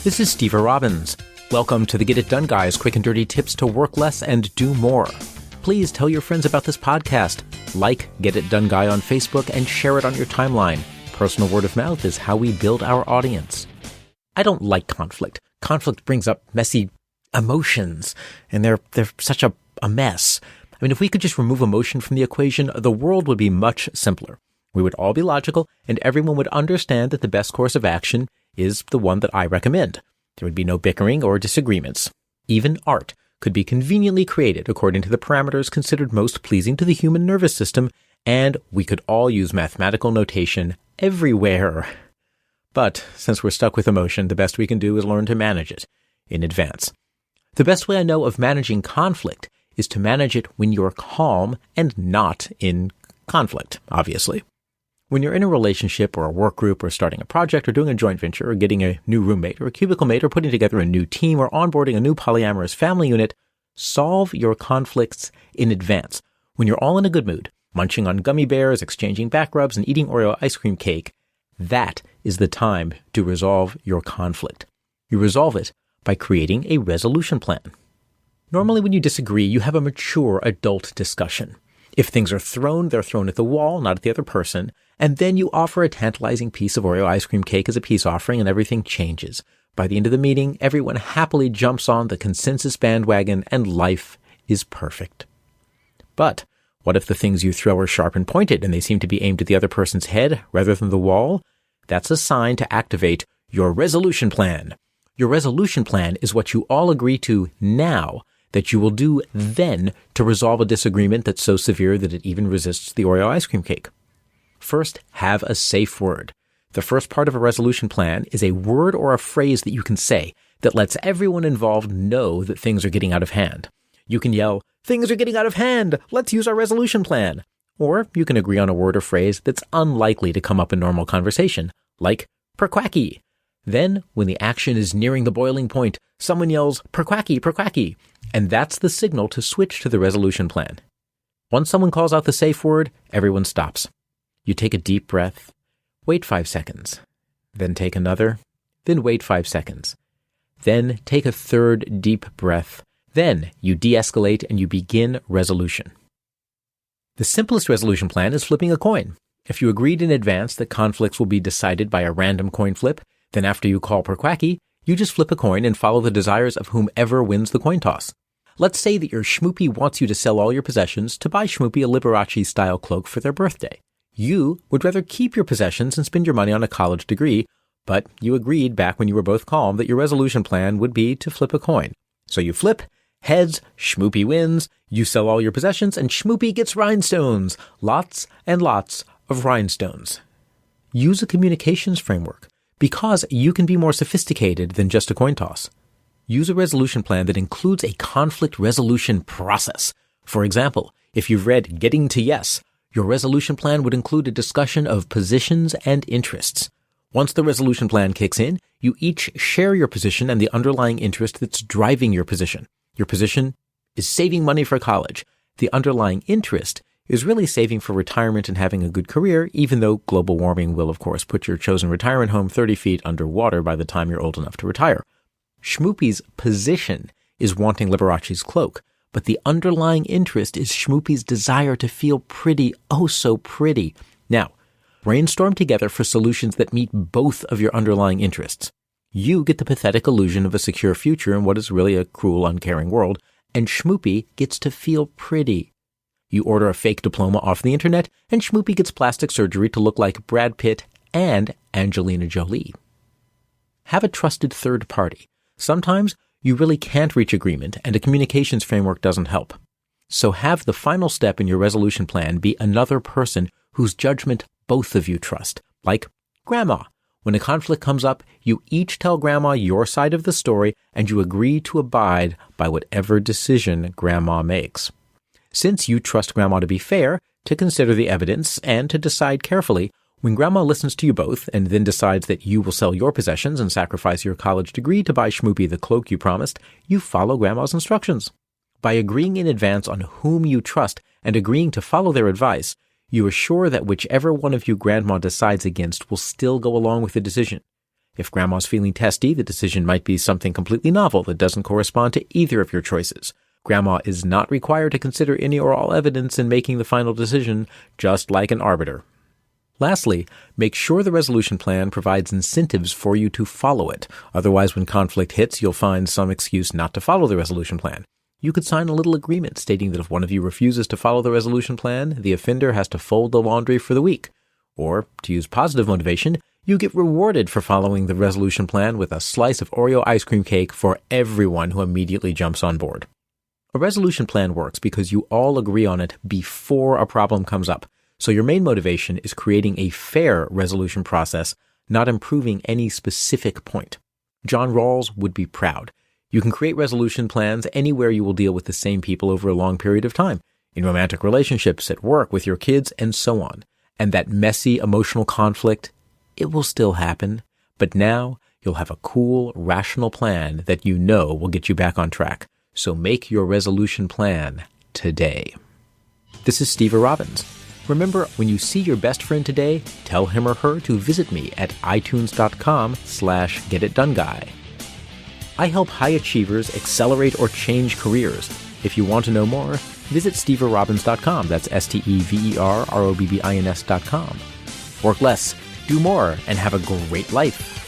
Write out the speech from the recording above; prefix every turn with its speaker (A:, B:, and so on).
A: This is Steve Robbins. Welcome to the Get It Done Guys, quick and dirty tips to work less and do more. Please tell your friends about this podcast. Like Get It Done Guy on Facebook and share it on your timeline. Personal word of mouth is how we build our audience. I don't like conflict. Conflict brings up messy emotions, and they're such a mess. I mean, if we could just remove emotion from the equation, the world would be much simpler. We would all be logical, and everyone would understand that the best course of action is the one that I recommend. There would be no bickering or disagreements. Even art could be conveniently created according to the parameters considered most pleasing to the human nervous system, and we could all use mathematical notation everywhere. But since we're stuck with emotion, the best we can do is learn to manage it in advance. The best way I know of managing conflict is to manage it when you're calm and not in conflict, obviously. When you're in a relationship or a work group or starting a project or doing a joint venture or getting a new roommate or a cubicle mate or putting together a new team or onboarding a new polyamorous family unit, solve your conflicts in advance. When you're all in a good mood, munching on gummy bears, exchanging back rubs, and eating Oreo ice cream cake, that is the time to resolve your conflict. You resolve it by creating a resolution plan. Normally when you disagree, you have a mature adult discussion. If things are thrown, they're thrown at the wall, not at the other person, and then you offer a tantalizing piece of Oreo ice cream cake as a peace offering and everything changes. By the end of the meeting, everyone happily jumps on the consensus bandwagon and life is perfect. But what if the things you throw are sharp and pointed and they seem to be aimed at the other person's head rather than the wall? That's a sign to activate your resolution plan. Your resolution plan is what you all agree to now that you will do then to resolve a disagreement that's so severe that it even resists the Oreo ice cream cake. First, have a safe word. The first part of a resolution plan is a word or a phrase that you can say that lets everyone involved know that things are getting out of hand. You can yell, "Things are getting out of hand! Let's use our resolution plan!" Or you can agree on a word or phrase that's unlikely to come up in normal conversation, like perquacky. Then, when the action is nearing the boiling point, someone yells, "Perquacky, perquacky!" And that's the signal to switch to the resolution plan. Once someone calls out the safe word, everyone stops. You take a deep breath, wait 5 seconds, then take another, then wait 5 seconds. Then take a third deep breath. Then you de-escalate and you begin resolution. The simplest resolution plan is flipping a coin. If you agreed in advance that conflicts will be decided by a random coin flip, then after you call perquacky, you just flip a coin and follow the desires of whomever wins the coin toss. Let's say that your schmoopy wants you to sell all your possessions to buy schmoopy a Liberace-style cloak for their birthday. You would rather keep your possessions and spend your money on a college degree, but you agreed back when you were both calm that your resolution plan would be to flip a coin. So you flip, heads, schmoopy wins, you sell all your possessions, and schmoopy gets rhinestones. Lots and lots of rhinestones. Use a communications framework, because you can be more sophisticated than just a coin toss. Use a resolution plan that includes a conflict resolution process. For example, if you've read Getting to Yes, your resolution plan would include a discussion of positions and interests. Once the resolution plan kicks in, you each share your position and the underlying interest that's driving your position. Your position is saving money for college. The underlying interest is really saving for retirement and having a good career, even though global warming will, of course, put your chosen retirement home 30 feet underwater by the time you're old enough to retire. Schmoopy's position is wanting Liberace's cloak, but the underlying interest is Schmoopy's desire to feel pretty, oh so pretty. Now, brainstorm together for solutions that meet both of your underlying interests. You get the pathetic illusion of a secure future in what is really a cruel, uncaring world, and Schmoopy gets to feel pretty. You order a fake diploma off the internet, and Schmoopy gets plastic surgery to look like Brad Pitt and Angelina Jolie. Have a trusted third party. Sometimes you really can't reach agreement, and a communications framework doesn't help. So have the final step in your resolution plan be another person whose judgment both of you trust, like Grandma. When a conflict comes up, you each tell Grandma your side of the story, and you agree to abide by whatever decision Grandma makes. Since you trust Grandma to be fair, to consider the evidence, and to decide carefully, when Grandma listens to you both and then decides that you will sell your possessions and sacrifice your college degree to buy Schmoopy the cloak you promised, you follow Grandma's instructions. By agreeing in advance on whom you trust and agreeing to follow their advice, you assure that whichever one of you Grandma decides against will still go along with the decision. If Grandma's feeling testy, the decision might be something completely novel that doesn't correspond to either of your choices. Grandma is not required to consider any or all evidence in making the final decision, just like an arbiter. Lastly, make sure the resolution plan provides incentives for you to follow it. Otherwise, when conflict hits, you'll find some excuse not to follow the resolution plan. You could sign a little agreement stating that if one of you refuses to follow the resolution plan, the offender has to fold the laundry for the week. Or, to use positive motivation, you get rewarded for following the resolution plan with a slice of Oreo ice cream cake for everyone who immediately jumps on board. A resolution plan works because you all agree on it before a problem comes up. So your main motivation is creating a fair resolution process, not improving any specific point. John Rawls would be proud. You can create resolution plans anywhere you will deal with the same people over a long period of time, in romantic relationships, at work, with your kids, and so on. And that messy emotional conflict, it will still happen, but now you'll have a cool, rational plan that you know will get you back on track. So make your resolution plan today. This is Steve Robbins. Remember, when you see your best friend today, tell him or her to visit me at itunes.com/getitdoneguy. I help high achievers accelerate or change careers. If you want to know more, visit steverobbins.com. That's SteverRobbins.com. Work less, do more, and have a great life.